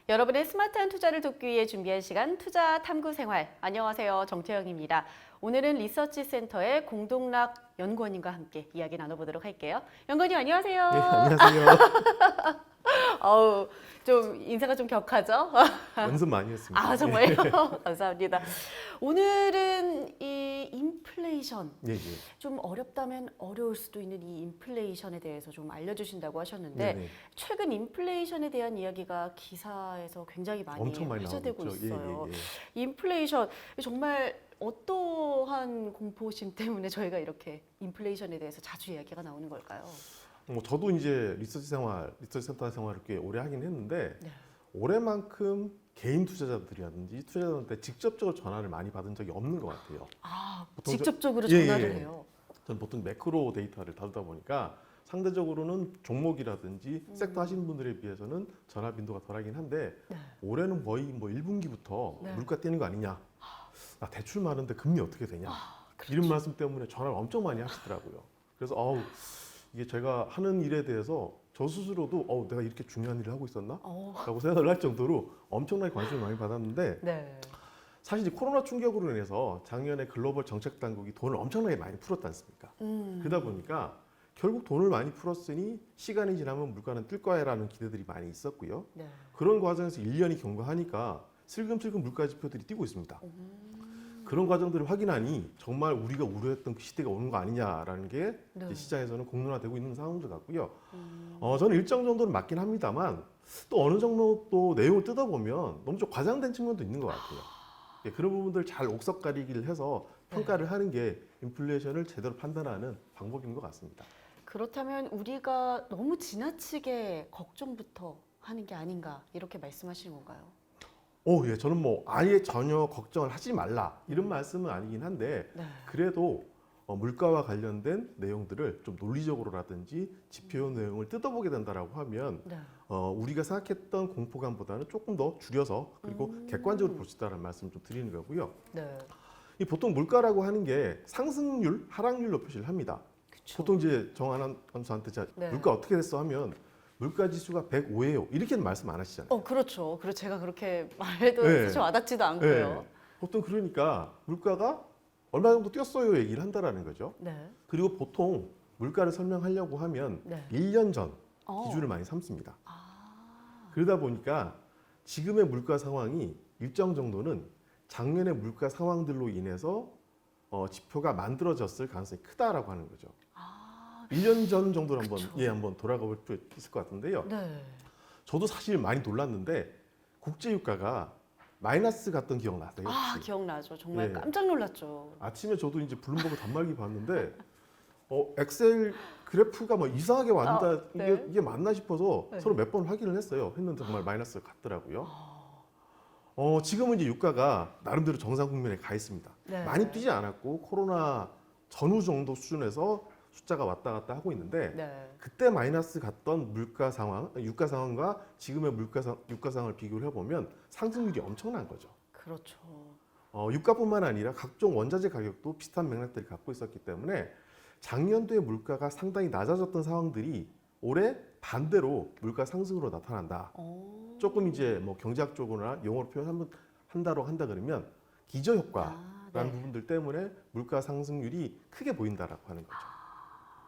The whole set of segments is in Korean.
여러분의 스마트한 투자를 돕기 위해 준비한 시간 투자 탐구 생활. 안녕하세요. 정태영입니다. 오늘은 리서치 센터의 공동락 연구원님과 함께 이야기 나눠보도록 할게요. 연구원님 안녕하세요. 네, 안녕하세요. 어우, 좀 인사가 좀 격하죠? 연습 많이 했습니다. 아, 정말요? 감사합니다. 오늘은 이 인플레이션, 예, 예. 좀 어렵다면 어려울 수도 있는 이 인플레이션에 대해서 좀 알려주신다고 하셨는데 네, 네. 최근 인플레이션에 대한 이야기가 기사에서 굉장히 많이 엄청 많이 회자되고 나오고 있죠. 있어요. 예, 예, 예. 인플레이션 정말 어떠한 공포심 때문에 저희가 이렇게 인플레이션에 대해서 자주 이야기가 나오는 걸까요? 저도 이제 리서치 센터 생활을 꽤 오래 하긴 했는데 네. 올해만큼 개인 투자자들이라든지 투자자들한테 직접적으로 전화를 많이 받은 적이 없는 것 같아요. 아, 보통 직접적으로 예, 전화를 예. 해요. 저는 보통 매크로 데이터를 다루다 보니까 상대적으로는 종목이라든지 섹터 하시는 분들에 비해서는 전화 빈도가 덜하긴 한데 네. 올해는 거의 뭐 1분기부터 네. 물가 뛰는 거 아니냐. 나 대출 많은데 금리 어떻게 되냐. 그렇죠. 이런 말씀 때문에 전화를 엄청 많이 하시더라고요. 그래서 이게 제가 하는 일에 대해서 저 스스로도 내가 이렇게 중요한 일을 하고 있었나? 라고 생각을 할 정도로 엄청나게 관심을 많이 받았는데 네. 사실 이 코로나 충격으로 인해서 작년에 글로벌 정책 당국이 돈을 엄청나게 많이 풀었지 않습니까? 그러다 보니까 결국 돈을 많이 풀었으니 시간이 지나면 물가는 뜰 거야라는 기대들이 많이 있었고요. 네. 그런 과정에서 1년이 경과하니까 슬금슬금 물가 지표들이 뛰고 있습니다. 그런 과정들을 확인하니 정말 우리가 우려했던 그 시대가 오는 거 아니냐라는 게 네. 이제 시장에서는 공론화되고 있는 상황들 같고요. 저는 일정 정도는 맞긴 합니다만 또 어느 정도 또 내용을 뜯어보면 너무 좀 과장된 측면도 있는 것 같아요. 예, 그런 부분들 잘 옥석 가리기를 해서 평가를 하는 게 인플레이션을 제대로 판단하는 방법인 것 같습니다. 그렇다면 우리가 너무 지나치게 걱정부터 하는 게 아닌가 이렇게 말씀하시는 건가요? 예, 저는 뭐 아예 전혀 걱정을 하지 말라 이런 말씀은 아니긴 한데 네. 그래도 물가와 관련된 내용들을 좀 논리적으로라든지 지표 내용을 뜯어보게 된다라고 하면 네. 우리가 생각했던 공포감보다는 조금 더 줄여서 그리고 객관적으로 볼 수 있다는 말씀 좀 드리는 거고요. 네. 이 보통 물가라고 하는 게 상승률, 하락률로 표시를 합니다. 그쵸. 보통 이제 정한한 선수한테 네. 물가 어떻게 됐어 하면 물가 지수가 105예요. 이렇게는 말씀 안 하시잖아요. 그렇죠. 그리고 제가 그렇게 말해도 네. 사실 와닿지도 않고요. 네. 보통 그러니까 물가가 얼마 정도 뛰었어요 얘기를 한다라는 거죠. 네. 그리고 보통 물가를 설명하려고 하면 네. 1년 전 어. 기준을 많이 삼습니다. 아. 그러다 보니까 지금의 물가 상황이 일정 정도는 작년의 물가 상황들로 인해서 지표가 만들어졌을 가능성이 크다라고 하는 거죠. 아. 1년 전 정도로 그쵸. 한번 돌아가 볼 수 있을 것 같은데요. 네. 저도 사실 많이 놀랐는데 국제 유가가 마이너스 갔던 기억 나세요? 아, 혹시? 기억나죠. 정말 예. 깜짝 놀랐죠. 아침에 저도 이제 블룸버그 단말기 봤는데 엑셀 그래프가 뭐 이상하게 왔다 네. 이게 맞나 싶어서 네. 서로 몇 번 확인을 했어요. 했는데 정말 마이너스 갔더라고요. 지금은 이제 유가가 나름대로 정상 국면에 가 있습니다. 네. 많이 뛰지 않았고 코로나 전후 정도 수준에서 숫자가 왔다 갔다 하고 있는데 네. 그때 마이너스 갔던 물가 상황, 유가 상황과 지금의 유가 상황을 비교를 해보면 상승률이 엄청난 거죠. 그렇죠. 유가뿐만 아니라 각종 원자재 가격도 비슷한 맥락들을 갖고 있었기 때문에 작년도에 물가가 상당히 낮아졌던 상황들이 올해 반대로 물가 상승으로 나타난다. 조금 이제 뭐 경제학적으로나 용어로 한다 그러면 기저효과라는 네. 부분들 때문에 물가 상승률이 크게 보인다라고 하는 거죠.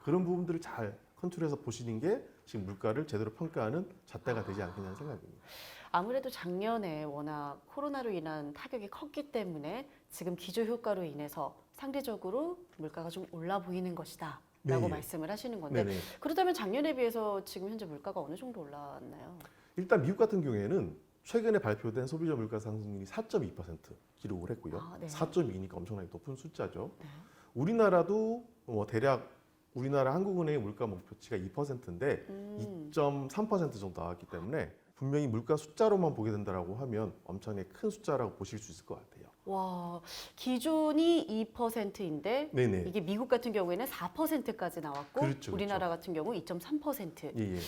그런 부분들을 잘 컨트롤해서 보시는 게 지금 물가를 제대로 평가하는 잣대가 되지 않겠냐는 생각입니다. 아무래도 작년에 워낙 코로나로 인한 타격이 컸기 때문에 지금 기저효과로 인해서 상대적으로 물가가 좀 올라 보이는 것이다 라고 네. 말씀을 하시는 건데 네네. 그렇다면 작년에 비해서 지금 현재 물가가 어느 정도 올랐나요? 일단 미국 같은 경우에는 최근에 발표된 소비자 물가 상승률이 4.2% 기록을 했고요. 아, 네. 4.2니까 엄청나게 높은 숫자죠. 네. 우리나라도 대략 우리나라 한국은행의 물가 목표치가 2%인데 2.3% 정도 나왔기 때문에 분명히 물가 숫자로만 보게 된다라고 하면 엄청나게 큰 숫자라고 보실 수 있을 것 같아요. 와, 기존이 2%인데 네네. 이게 미국 같은 경우에는 4%까지 나왔고 그렇죠, 우리나라 같은 경우 2.3%. 예, 예.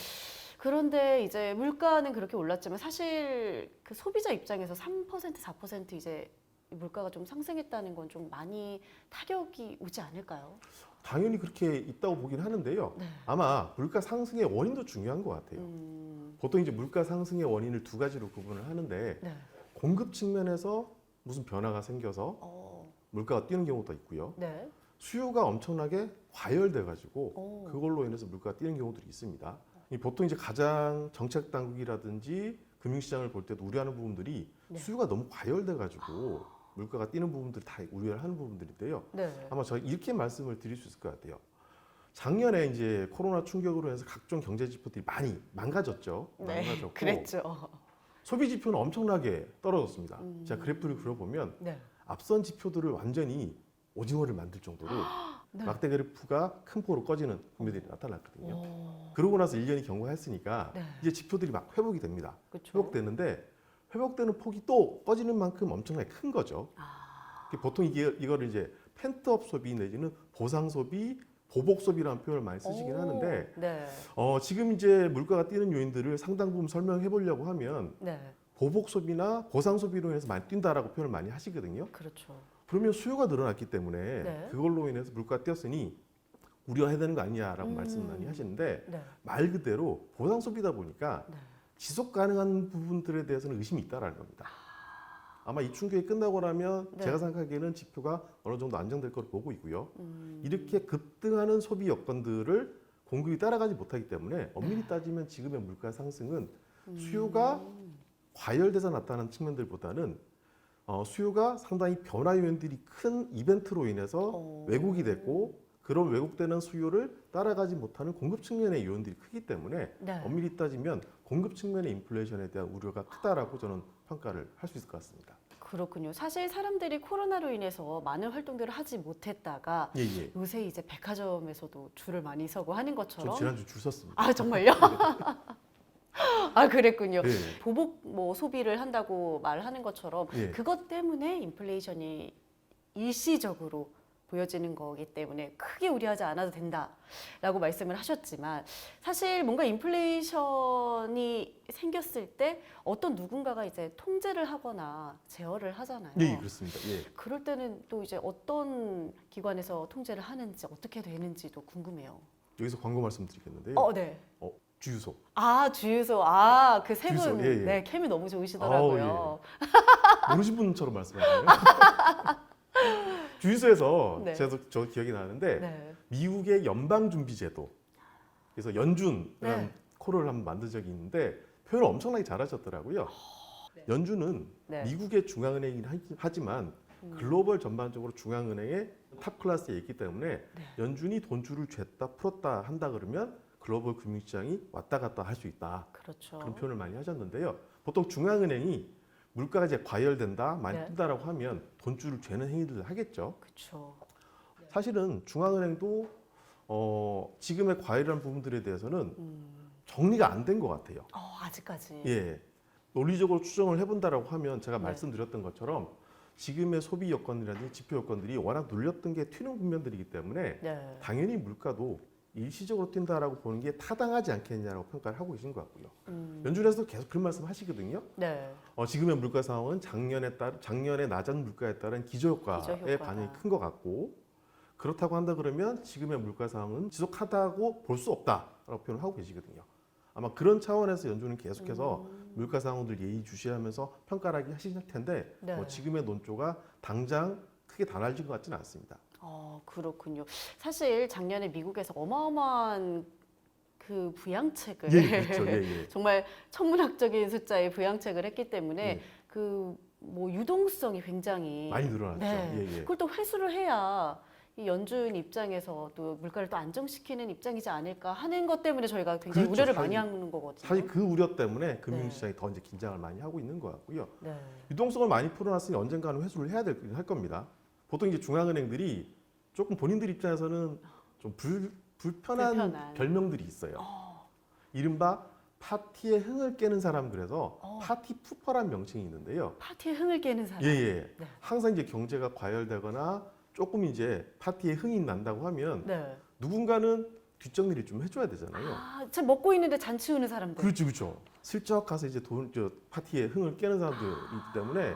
그런데 이제 물가는 그렇게 올랐지만 사실 그 소비자 입장에서 3%, 4% 이제 물가가 좀 상승했다는 건 좀 많이 타격이 오지 않을까요? 당연히 그렇게 있다고 보긴 하는데요. 네. 아마 물가 상승의 원인도 중요한 것 같아요. 보통 이제 물가 상승의 원인을 두 가지로 구분을 하는데 네. 공급 측면에서 무슨 변화가 생겨서 물가가 뛰는 경우도 있고요. 네. 수요가 엄청나게 과열돼 가지고 오. 그걸로 인해서 물가가 뛰는 경우들이 있습니다. 보통 이제 가장 정책 당국이라든지 금융시장을 볼 때도 우려하는 부분들이 네. 수요가 너무 과열돼 가지고 물가가 뛰는 부분들 다 우려를 하는 부분들인데요. 네. 아마 저희 이렇게 말씀을 드릴 수 있을 것 같아요. 작년에 이제 코로나 충격으로 해서 각종 경제 지표들이 많이 망가졌죠. 네. 망가졌고 그랬죠. 소비 지표는 엄청나게 떨어졌습니다. 제가 그래프를 그려보면 네. 앞선 지표들을 완전히 오징어를 만들 정도로 네. 막대 그래프가 큰 폭으로 꺼지는 국면들이 나타났거든요. 오. 그러고 나서 1년이 경과했으니까 네. 이제 지표들이 막 회복이 됩니다. 그렇죠. 회복되는데 회복되는 폭이 또 꺼지는 만큼 엄청나게 큰 거죠. 보통 이거를 이제 펜트업 소비 내지는 보상 소비, 보복 소비라는 표현을 많이 쓰시긴 오. 하는데 네. 지금 이제 물가가 뛰는 요인들을 상당 부분 설명해 보려고 하면 네. 보복 소비나 보상 소비로 인해서 많이 뛴다라고 표현을 많이 하시거든요. 그렇죠. 그러면 수요가 늘어났기 때문에 네. 그걸로 인해서 물가가 뛰었으니 우려해야 되는 거 아니냐라고 말씀 많이 하시는데 네. 말 그대로 보상 소비다 보니까 네. 지속 가능한 부분들에 대해서는 의심이 있다라는 겁니다. 아마 이 충격이 끝나고 나면 네. 제가 생각하기에는 지표가 어느 정도 안정될 거로 보고 있고요. 이렇게 급등하는 소비 여건들을 공급이 따라가지 못하기 때문에 엄밀히 따지면 지금의 물가 상승은 수요가 과열돼서 나타나는 측면들보다는 수요가 상당히 변화 요인들이 큰 이벤트로 인해서 왜곡이 됐고 그런 왜곡되는 수요를 따라가지 못하는 공급 측면의 요인들이 크기 때문에 네. 엄밀히 따지면 공급 측면의 인플레이션에 대한 우려가 크다라고 저는 평가를 할 수 있을 것 같습니다. 그렇군요. 사실 사람들이 코로나로 인해서 많은 활동들을 하지 못했다가 예, 예. 요새 이제 백화점에서도 줄을 많이 서고 하는 저 것처럼. 지난주 줄 섰습니다. 아 정말요? 아 그랬군요. 예. 보복 뭐 소비를 한다고 말하는 것처럼 예. 그것 때문에 인플레이션이 일시적으로 보여지는 거기 때문에 크게 우려하지 않아도 된다라고 말씀을 하셨지만 사실 뭔가 인플레이션이 생겼을 때 어떤 누군가가 이제 통제를 하거나 제어를 하잖아요. 예, 그렇습니다. 예. 그럴 때는 또 이제 어떤 기관에서 통제를 하는지 어떻게 되는지도 궁금해요. 여기서 광고 말씀드리겠는데요. 네. 주유소. 아 주유소. 그 세 주유소, 분. 예, 예. 네, 캠이 너무 좋으시더라고요. 아우, 모르신 분처럼 말씀하시네요. 주유소에서 네. 저 기억이 나는데 네. 미국의 연방준비제도 그래서 연준이라는 네. 코를 한번 만든 적이 있는데 표현을 엄청나게 잘하셨더라고요. 네. 연준은 네. 미국의 중앙은행이긴 하지만 글로벌 전반적으로 중앙은행의 탑 클래스에 있기 때문에 네. 연준이 돈줄을 쥐었다 풀었다 한다 그러면 글로벌 금융시장이 왔다 갔다 할 수 있다. 그렇죠. 그런 표현을 많이 하셨는데요. 보통 중앙은행이 물가가 이제 과열된다, 많이 네. 뜬다라고 하면 돈줄을 죄는 행위들을 하겠죠. 그렇죠. 사실은 중앙은행도 지금의 과열한 부분들에 대해서는 정리가 안 된 것 같아요. 아직까지. 예, 논리적으로 추정을 해본다라고 하면 제가 네. 말씀드렸던 것처럼 지금의 소비 여건이라든지 지표 여건들이 워낙 눌렸던 게 튀는 국면들이기 때문에 네. 당연히 물가도 일시적으로 뛴다라고 보는 게 타당하지 않겠냐라고 평가를 하고 계신 것 같고요. 연준에서도 계속 그런 말씀 하시거든요. 네. 지금의 물가 상황은 작년에 낮은 물가에 따른 기저효과의 기저효과다. 반영이 큰 것 같고 그렇다고 한다 그러면 지금의 물가 상황은 지속하다고 볼 수 없다라고 표현을 하고 계시거든요. 아마 그런 차원에서 연준은 계속해서 물가 상황들 예의주시하면서 평가를 하실 텐데 네. 지금의 논조가 당장 크게 달라진 것 같지는 않습니다. 그렇군요. 사실 작년에 미국에서 어마어마한 그 부양책을 예, 그렇죠. 예, 예. 정말 천문학적인 숫자의 부양책을 했기 때문에 예. 그 뭐 유동성이 굉장히 많이 늘어났죠. 네. 예, 예. 그걸 또 회수를 해야 이 연준 입장에서 또 물가를 또 안정시키는 입장이지 않을까 하는 것 때문에 저희가 굉장히 그렇죠. 우려를 사실- 많이 하는 거거든요. 사실 그 우려 때문에 금융시장이 더 이제 긴장을 많이 하고 있는 것 같고요. 네. 유동성을 많이 풀어놨으니 언젠가는 회수를 해야 할 겁니다. 보통 이제 중앙은행들이 조금 본인들 입장에서는 좀 불편한 별명들이 있어요. 이른바 파티의 흥을 깨는 사람 그래서 파티 푸퍼란 명칭이 있는데요. 파티에 흥을 깨는 사람. 예. 네. 항상 이제 경제가 과열되거나 조금 이제 파티에 흥이 난다고 하면 네. 누군가는 뒷정리를 좀 해줘야 되잖아요. 참 먹고 있는데 잔치 우는 사람들. 그렇죠. 슬쩍 가서 이제 파티에 흥을 깨는 사람들이 있기 때문에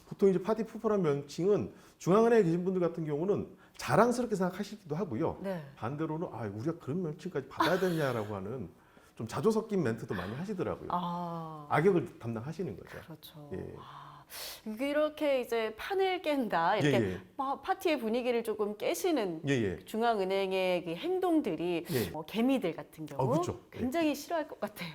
보통 이제 파티 푸퍼라는 명칭은 중앙은행에 계신 분들 같은 경우는 자랑스럽게 생각하시기도 하고요. 네. 반대로는 우리가 그런 명칭까지 받아야 되냐라고 하는 좀 자조 섞인 멘트도 많이 하시더라고요. 악역을 담당하시는 거죠. 그렇죠. 예. 이렇게 이제 판을 깬다, 이렇게 예, 예. 파티의 분위기를 조금 깨시는 예, 예. 중앙은행의 그 행동들이 예. 개미들 같은 경우 그렇죠. 예. 굉장히 싫어할 것 같아요.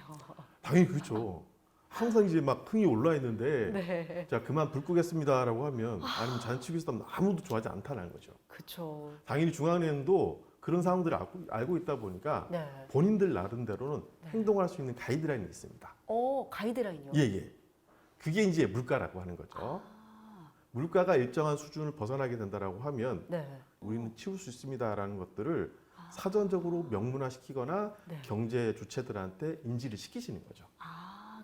당연히 그렇죠. 항상 이제 막 흥이 올라 있는데 네, 자 그만 불 끄겠습니다라고 하면 아니면 잔치고 있으면 아무도 좋아하지 않다는 거죠. 그렇죠. 당연히 중앙은행도 그런 상황들을 알고 있다 보니까 네. 본인들 나름대로는 네. 행동할 수 있는 가이드라인이 있습니다. 가이드라인이요? 예, 예. 그게 이제 물가라고 하는 거죠. 물가가 일정한 수준을 벗어나게 된다라고 하면 네. 우리는 치울 수 있습니다라는 것들을 사전적으로 명문화시키거나 네. 경제 주체들한테 인지를 시키시는 거죠.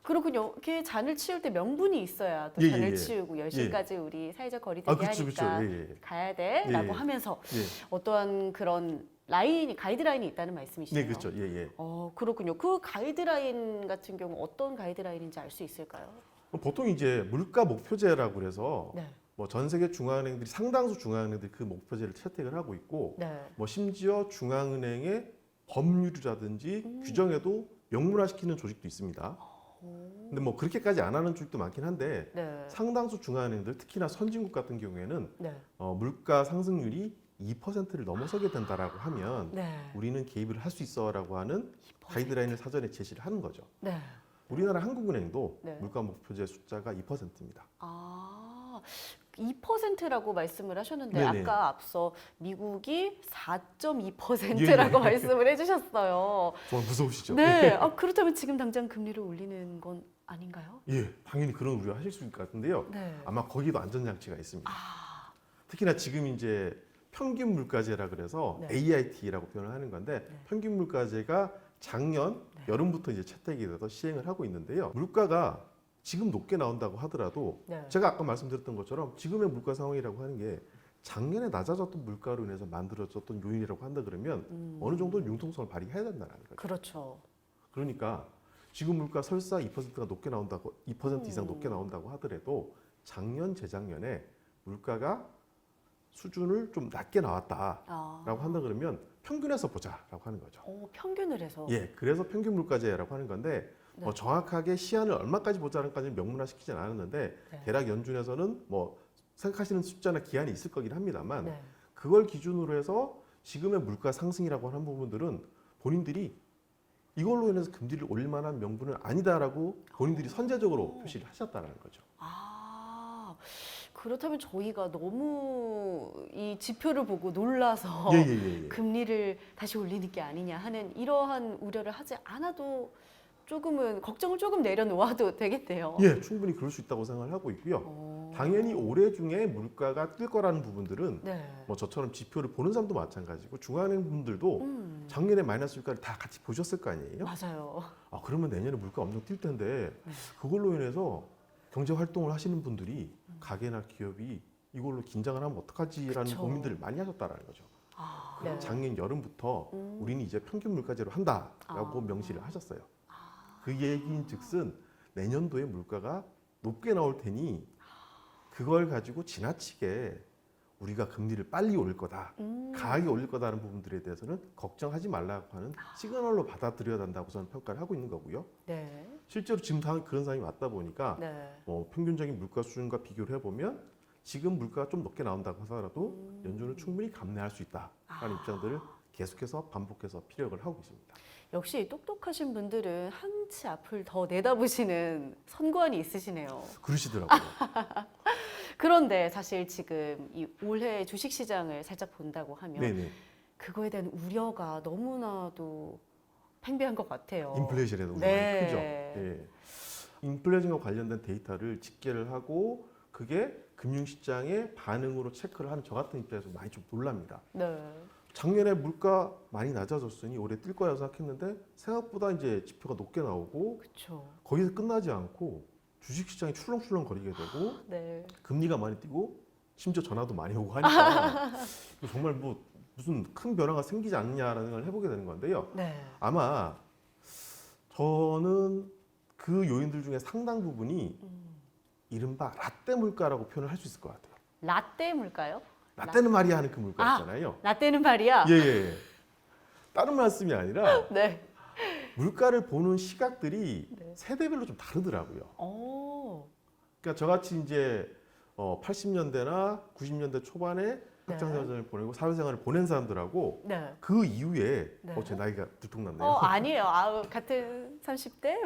그렇군요. 이렇게 잔을 치울 때 명분이 있어야 또 예, 잔을 예, 예. 치우고 10시까지 우리 사회적 거리두기 그렇죠, 그렇죠. 하니까 예, 예. 가야 돼라고 예. 하면서 예. 어떠한 그런 가이드라인이 있다는 말씀이시네요. 네, 그렇죠. 예, 예. 그렇군요. 그 가이드라인 같은 경우 어떤 가이드라인인지 알 수 있을까요? 보통 이제 물가 목표제라고 그래서 네. 뭐 전 세계 중앙은행들이 상당수 중앙은행들이 그 목표제를 채택을 하고 있고 네. 뭐 심지어 중앙은행의 법률이라든지 규정에도 명문화시키는 조직도 있습니다. 근데 뭐 그렇게까지 안 하는 조직도 많긴 한데 네. 상당수 중앙은행들 특히나 선진국 같은 경우에는 네. 물가 상승률이 2%를 넘어서게 된다라고 하면 네. 우리는 개입을 할 수 있어라고 하는 가이드라인을 사전에 제시를 하는 거죠. 네. 우리나라 한국은행도 네. 물가 목표제 숫자가 2%입니다. 2%라고 말씀을 하셨는데 네네. 아까 앞서 미국이 4.2%라고 예. 말씀을 해주셨어요. 정말 무서우시죠? 네. 그렇다면 지금 당장 금리를 올리는 건 아닌가요? 예, 당연히 그런 우려 하실 수 있을 것 같은데요. 네. 아마 거기도 안전장치가 있습니다. 특히나 지금 이제 평균 물가제라 그래서 네. AIT라고 표현을 하는 건데 네. 평균 물가제가 작년 여름부터 이제 채택이 돼서 시행을 하고 있는데요. 물가가 지금 높게 나온다고 하더라도 네. 제가 아까 말씀드렸던 것처럼 지금의 물가 상황이라고 하는 게 작년에 낮아졌던 물가로 인해서 만들어졌던 요인이라고 한다 그러면 어느 정도 융통성을 발휘해야 된다는 거죠. 그렇죠. 그러니까 지금 물가 설사 2%가 높게 나온다고 2% 이상 높게 나온다고 하더라도 작년 재작년에 물가가 수준을 좀 낮게 나왔다라고 한다 그러면 평균에서 보자라고 하는 거죠. 평균을 해서. 예, 그래서 평균 물가제라고 하는 건데 네. 뭐 정확하게 시한을 얼마까지 보자는까지 명문화시키진 않았는데 네. 대략 연준에서는 뭐 생각하시는 숫자나 기한이 있을 거긴 합니다만 네. 그걸 기준으로 해서 지금의 물가 상승이라고 하는 부분들은 본인들이 이걸로 인해서 금리를 올릴 만한 명분은 아니다라고 본인들이 선제적으로 표시를 하셨다는 거죠. 그렇다면 저희가 너무 이 지표를 보고 놀라서 예. 금리를 다시 올리는 게 아니냐 하는 이러한 우려를 하지 않아도 조금은 걱정을 조금 내려놓아도 되겠대요. 예, 충분히 그럴 수 있다고 생각을 하고 있고요. 당연히 올해 중에 물가가 뜰 거라는 부분들은 네. 뭐 저처럼 지표를 보는 사람도 마찬가지고 중앙은행 분들도 작년에 마이너스 물가를 다 같이 보셨을 거 아니에요? 맞아요. 그러면 내년에 물가 엄청 뛸 텐데 네. 그걸로 인해서 경제 활동을 하시는 분들이 가게나 기업이 이걸로 긴장을 하면 어떡하지라는 그쵸. 고민들을 많이 하셨다는 거죠. 네. 작년 여름부터 우리는 이제 평균 물가제로 한다라고 명시를 하셨어요. 그 얘기인즉슨 내년도에 물가가 높게 나올 테니 그걸 가지고 지나치게 우리가 금리를 빨리 올릴 거다, 강하게 올릴 거다라는 부분들에 대해서는 걱정하지 말라고 하는 시그널로 받아들여야 된다고 저는 평가를 하고 있는 거고요. 네. 실제로 지금 그런 상황이 왔다 보니까 네. 평균적인 물가 수준과 비교를 해보면 지금 물가가 좀 높게 나온다고 하더라도 연준은 충분히 감내할 수 있다라는 입장들을 계속해서 반복해서 피력을 하고 있습니다. 역시 똑똑하신 분들은 한 치 앞을 더 내다보시는 선관이 있으시네요. 그러시더라고요. 그런데 사실 지금 이 올해 주식시장을 살짝 본다고 하면 네네. 그거에 대한 우려가 너무나도 팽배한 것 같아요. 인플레이션에 너무 네. 많이 크죠. 예. 인플레이션과 관련된 데이터를 집계를 하고 그게 금융시장의 반응으로 체크를 하는 저 같은 입장에서 많이 좀 놀랍니다. 네. 작년에 물가 많이 낮아졌으니 올해 뛸 거야 생각했는데 생각보다 이제 지표가 높게 나오고 그렇죠. 거기서 끝나지 않고 주식시장이 출렁출렁 거리게 되고 네. 금리가 많이 뛰고 심지어 전화도 많이 오고 하니까 정말 뭐 무슨 큰 변화가 생기지 않느냐라는 생각을 해보게 되는 건데요. 네. 아마 저는 그 요인들 중에 상당 부분이 이른바 라떼 물가라고 표현을 할 수 있을 것 같아요. 라떼 물까요? 라떼는 말이야 하는 그 물가 아. 있잖아요. 라떼는 말이야. 예, 예, 예. 다른 말씀이 아니라 네. 물가를 보는 시각들이 네. 세대별로 좀 다르더라고요. 오. 그러니까 저같이 이제 80년대나 90년대 초반에 학창생활을 보내고 사회생활을 보낸 사람들하고 네. 그 이후에 네. 제 나이가 들통났네요. 아니에요. 같은 30대? 네.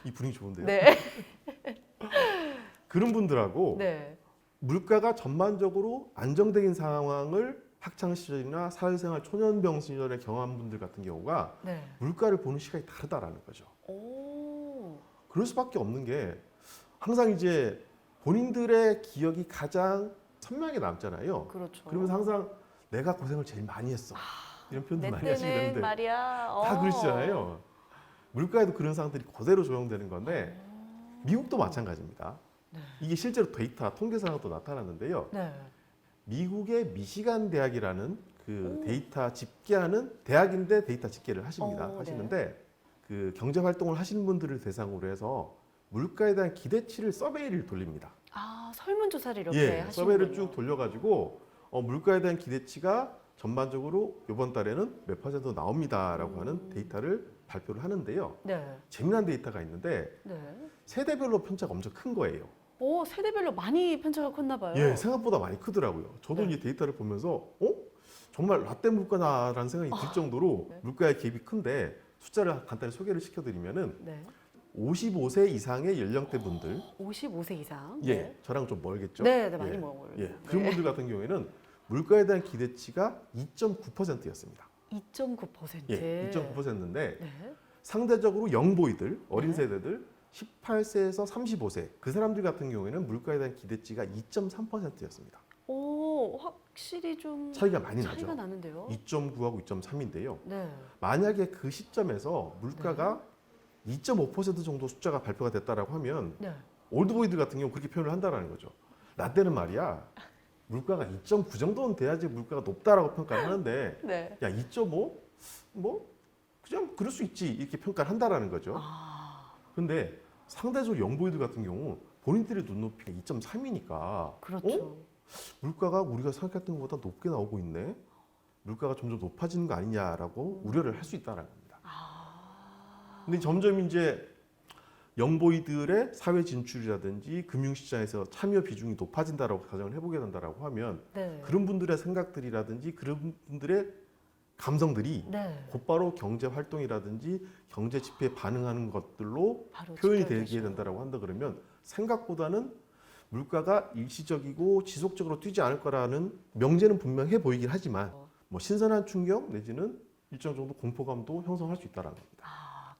이 분위기 좋은데요. 네. 그런 분들하고 네. 물가가 전반적으로 안정적인 상황을 학창 시절이나 사회생활 초년병 시절에 경험한 분들 같은 경우가 네. 물가를 보는 시각이 다르다라는 거죠. 오. 그럴 수밖에 없는 게 항상 이제 본인들의 기억이 가장 선명하게 남잖아요. 그렇죠. 그러면서 항상 내가 고생을 제일 많이 했어. 이런 표현도 내 많이 하시게 때는 되는데 말이야. 다 그러시잖아요. 물가에도 그런 상황들이 그대로 적용되는 건데 미국도 마찬가지입니다. 네. 이게 실제로 데이터 통계상으로도 나타났는데요. 네. 미국의 미시간 대학이라는 그 오. 데이터 집계하는 대학인데 데이터 집계를 하십니다. 네. 하시는데 그 경제 활동을 하시는 분들을 대상으로 해서 물가에 대한 기대치를 서베이를 돌립니다. 설문조사를 이렇게 예, 하시는군요. 서베이를 쭉 돌려가지고 물가에 대한 기대치가 전반적으로 이번 달에는 몇 퍼센트 나옵니다라고 하는 데이터를 발표를 하는데요. 네. 재미난 데이터가 있는데 네. 세대별로 편차가 엄청 큰 거예요. 세대별로 많이 편차가 컸나 봐요. 예, 생각보다 많이 크더라고요. 저도 네. 이 데이터를 보면서 정말 라떼 물가다라는 생각이 들 정도로 네. 물가의 갭이 큰데 숫자를 간단히 소개를 시켜드리면은 네. 55세 이상의 연령대 분들, 55세 이상. 예, 네. 저랑 좀 멀겠죠. 네, 네, 많이 예, 먹어요. 예, 그런 분들 같은 경우에는 물가에 대한 기대치가 2.9%였습니다. 2.9%. 예, 2.9%인데 네. 상대적으로 영보이들, 어린 네. 세대들 18세에서 35세 그 사람들 같은 경우에는 물가에 대한 기대치가 2.3%였습니다. 확실히 좀 차이가 많이 차이가 나죠. 나는데요. 2.9하고 2.3인데요. 네. 만약에 그 시점에서 물가가 2.5% 정도 숫자가 발표가 됐다라고 하면 네. 올드보이들 같은 경우 그렇게 표현을 한다라는 거죠. 라떼는 말이야 물가가 2.9 정도는 돼야지 물가가 높다라고 평가를 하는데 네. 야 2.5? 뭐 그냥 그럴 수 있지 이렇게 평가를 한다라는 거죠. 근데 상대적으로 영보이들 같은 경우 본인들의 눈높이가 2.3이니까 그렇죠. 물가가 우리가 생각했던 것보다 높게 나오고 있네. 물가가 점점 높아지는 거 아니냐라고 우려를 할 수 있다는 겁니다. 근데 점점 이제 영보이들의 사회 진출이라든지 금융시장에서 참여 비중이 높아진다라고 가정을 해보게 된다라고 하면 네. 그런 분들의 생각들이라든지 그런 분들의 감성들이 네. 곧바로 경제 활동이라든지 경제 지표에 반응하는 것들로 바로 표현이 직결되죠. 되게 된다라고 한다 그러면 생각보다는 물가가 일시적이고 지속적으로 뛰지 않을 거라는 명제는 분명해 보이긴 하지만 뭐 신선한 충격 내지는 일정 정도 공포감도 형성할 수 있다라는 겁니다.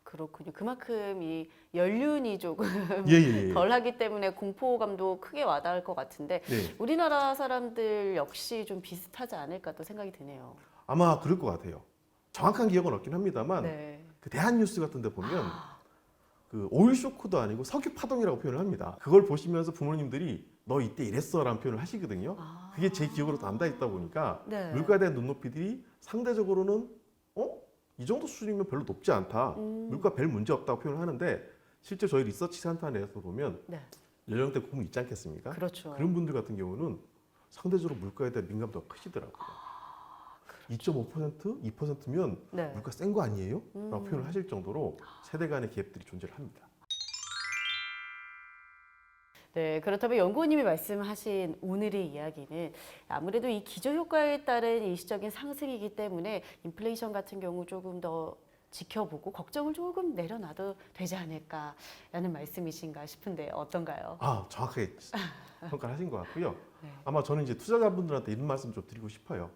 그렇군요. 그만큼 이 연륜이 조금 예. 덜하기 때문에 공포감도 크게 와닿을 것 같은데 네. 우리나라 사람들 역시 좀 비슷하지 않을까 또 생각이 드네요. 아마 그럴 것 같아요. 정확한 기억은 없긴 합니다만 네. 그 대한뉴스 같은 데 보면 그 오일 쇼크도 아니고 석유 파동이라고 표현을 합니다. 그걸 보시면서 부모님들이 너 이때 이랬어라는 표현을 하시거든요. 그게 제 기억으로 남아 있다 보니까 네. 물가에 대한 눈높이들이 상대적으로는 이 정도 수준이면 별로 높지 않다. 물가 별 문제 없다고 표현을 하는데 실제 저희 리서치 센터 내에서 보면 네. 연령대 구분 있지 않겠습니까? 그렇죠. 그런 분들 같은 경우는 상대적으로 물가에 대한 민감도가 크시더라고요. 2.5%, 2%면 네. 물가 센 거 아니에요? 라고 표현을 하실 정도로 세대 간의 갭들이 존재를 합니다. 네, 그렇다면 연구원님이 말씀하신 오늘의 이야기는 아무래도 이 기저효과에 따른 일시적인 상승이기 때문에 인플레이션 같은 경우 조금 더 지켜보고 걱정을 조금 내려놔도 되지 않을까라는 말씀이신가 싶은데 어떤가요? 정확하게 평가를 하신 것 같고요. 네. 아마 저는 이제 투자자분들한테 이런 말씀 좀 드리고 싶어요.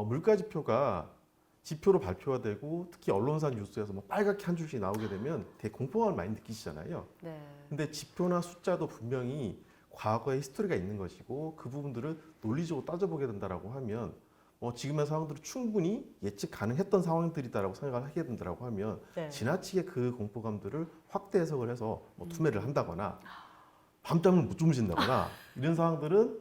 물가 지표가 지표로 발표가 되고 특히 언론사 뉴스에서 뭐 빨갛게 한 줄씩 나오게 되면 되게 공포감을 많이 느끼시잖아요. 네. 근데 지표나 숫자도 분명히 과거의 히스토리가 있는 것이고 그 부분들을 논리적으로 따져보게 된다라고 하면 지금의 상황들을 충분히 예측 가능했던 상황들이다라고 생각을 하게 된다라고 하면 네. 지나치게 그 공포감들을 확대 해석을 해서 투매를 한다거나 밤잠을 못 주무신다거나 이런 상황들은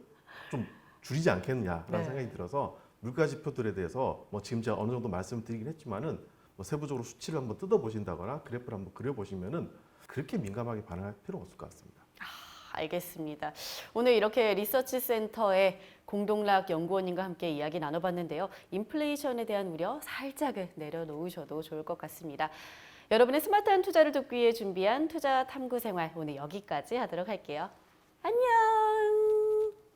좀 줄이지 않겠느냐라는 네. 생각이 들어서 물가 지표들에 대해서 지금 제가 어느 정도 말씀을 드리긴 했지만은 세부적으로 수치를 한번 뜯어 보신다거나 그래프를 한번 그려 보시면은 그렇게 민감하게 반응할 필요는 없을 것 같습니다. 알겠습니다. 오늘 이렇게 리서치 센터의 공동락 연구원님과 함께 이야기 나눠봤는데요. 인플레이션에 대한 우려 살짝은 내려놓으셔도 좋을 것 같습니다. 여러분의 스마트한 투자를 돕기 위해 준비한 투자 탐구 생활 오늘 여기까지 하도록 할게요. 안녕.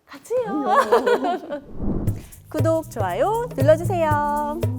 같이요. 구독, 좋아요 눌러주세요.